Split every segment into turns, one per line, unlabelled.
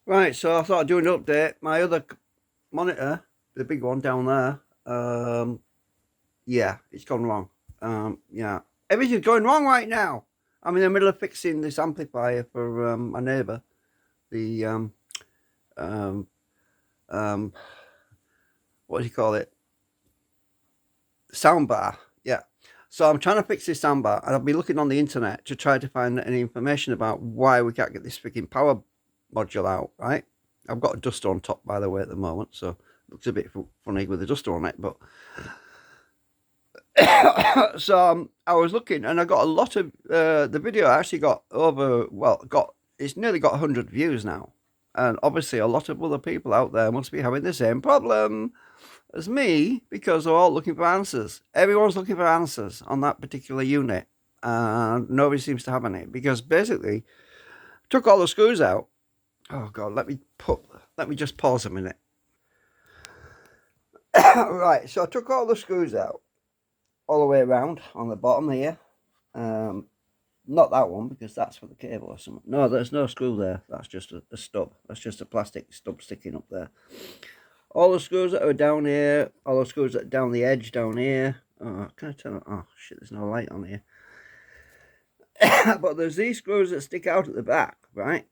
Right, so I thought I'd do an update. My other monitor, the big one down there, yeah, it's gone wrong. Yeah, everything's going wrong right now. I'm in the middle of fixing this amplifier for my neighbour. The um, um, what do you call it? Soundbar. Yeah. So I'm trying to fix this soundbar, and I've been looking on the internet to try to find any information about why we can't get this freaking power module out. Right. I've got a duster on top, by the way, at the moment, so it looks a bit funny with the duster on it. But so I was looking, and I got a lot of the video. I actually got it's nearly got 100 views now, and obviously a lot of other people out there must be having the same problem as me because they're all looking for answers. Everyone's looking for answers on that particular unit, and nobody seems to have any because basically took all the screws out. Oh God, let me just pause a minute. Right, so I took all the screws out all the way around on the bottom here. Not that one because that's for the cable or something. No, there's no screw there. That's just a stub. That's just a plastic stub sticking up there. All the screws that are down here, all the screws that are down the edge down here. Oh, can I turn it? Oh shit, there's no light on here. But there's these screws that stick out at the back, right?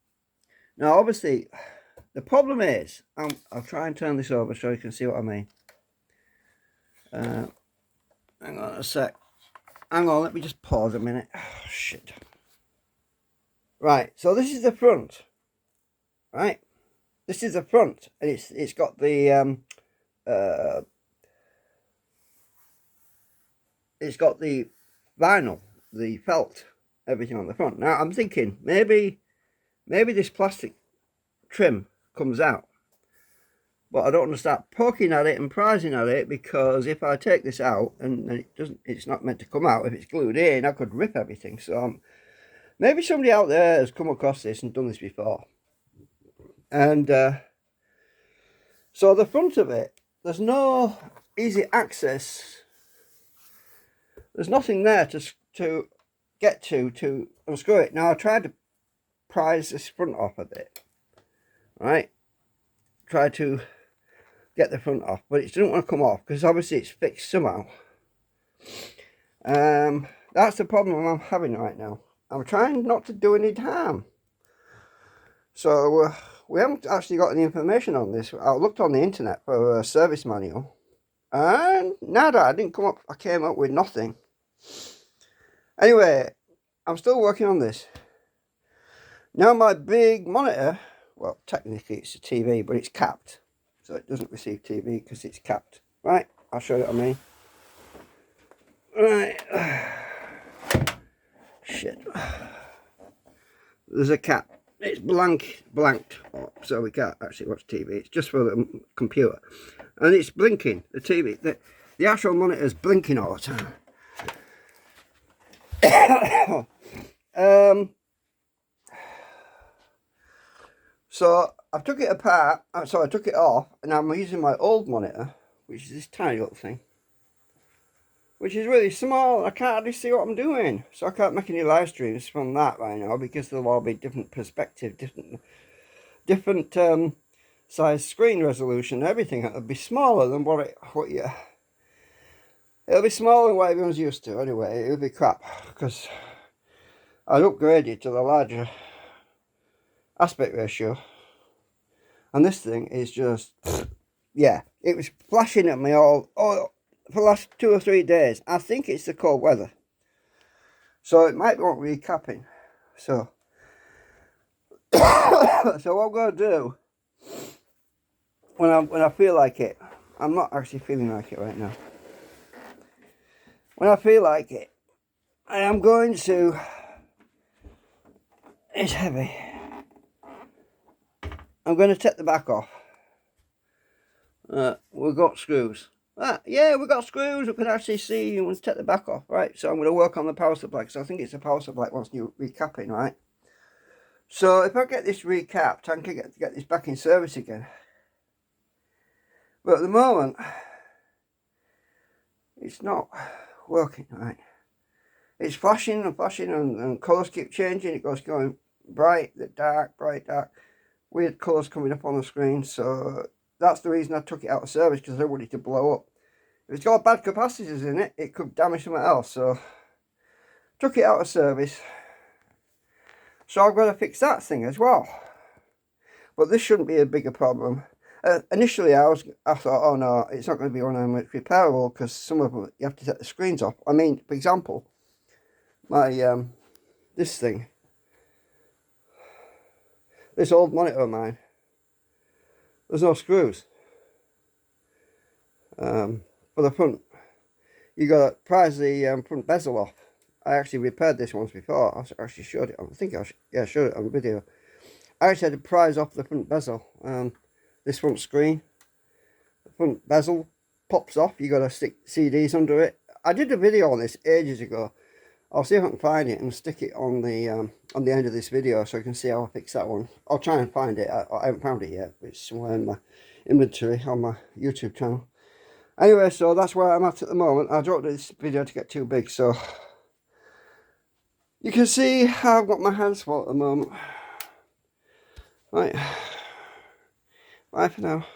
Now, obviously, the problem is, I'll try and turn this over so you can see what I mean. Hang on a sec. Hang on, let me just pause a minute. Oh, shit. Right, so this is the front. Right? This is the front. And it's got the it's got the vinyl, the felt, everything on the front. Now I'm thinking maybe this plastic trim comes out. But I don't want to start poking at it and prizing at it because if I take this out and it's not meant to come out, if it's glued in, I could rip everything. So maybe somebody out there has come across this and done this before. And so the front of it, there's no easy access. There's nothing there to get to unscrew it. Now I tried to prise this front off a bit, right? Tried to get the front off, but it didn't want to come off because obviously it's fixed somehow. That's the problem I'm having right now. I'm trying not to do any harm. So we haven't actually got any information on this. I looked on the internet for a service manual, and nada. I didn't come up. I came up with nothing. Anyway, I'm still working on this. Now my big monitor, well, technically it's a TV, but it's capped. So it doesn't receive TV because it's capped. Right, I'll show you what I mean. Right. Shit. There's a cap. It's blanked, so we can't actually watch TV. It's just for the computer. And it's blinking, the TV. The actual monitor is blinking all the time. So I took it apart, so I took it off, and I'm using my old monitor, which is this tiny little thing, which is really small. I can't hardly see what I'm doing, so I can't make any live streams from that right now because there'll all be different perspective, different size screen resolution, everything. It'll be smaller than it'll be smaller than what everyone's used to. Anyway, it'll be crap because I'd upgraded to the larger aspect ratio. And this thing is just, yeah, it was flashing at me all for the last 2 or 3 days. I think it's the cold weather. So it might want recapping. So, so what I'm going to do, when I feel like it, I'm not actually feeling like it right now. When I feel like it, I am going to, it's heavy. I'm going to take the back off. We've got screws. Yeah, we've got screws. We can actually see and take the back off, right? So I'm going to work on the power supply because I think it's the power supply wants new recapping, right? So if I get this recapped, I can get this back in service again. But at the moment, it's not working, right? It's flashing and flashing and colours keep changing. It goes going bright, dark, bright, dark. weird colours coming up on the screen, so that's the reason I took it out of service, because I don't want it to blow up. If it's got bad capacitors in it, it could damage something else, so took it out of service. So I've got to fix that thing as well. But this shouldn't be a bigger problem. Initially I thought, oh no, it's not going to be one of them repairable, because some of them you have to take the screens off. I mean, for example, my this thing, this old monitor of mine, there's no screws for the front. You got to prise the front bezel off. I actually repaired this once before. I actually showed it. I think I showed it on video. I actually had to prise off the front bezel. This front screen, the front bezel pops off. You got to stick CDs under it. I did a video on this ages ago. I'll see if I can find it and stick it on the end of this video, so you can see how I fix that one. I'll try and find it. I haven't found it yet, but it's somewhere in my inventory on my YouTube channel. Anyway, so that's where I'm at the moment. I don't want this video to get too big, so you can see how I've got my hands full at the moment. Right, bye for now.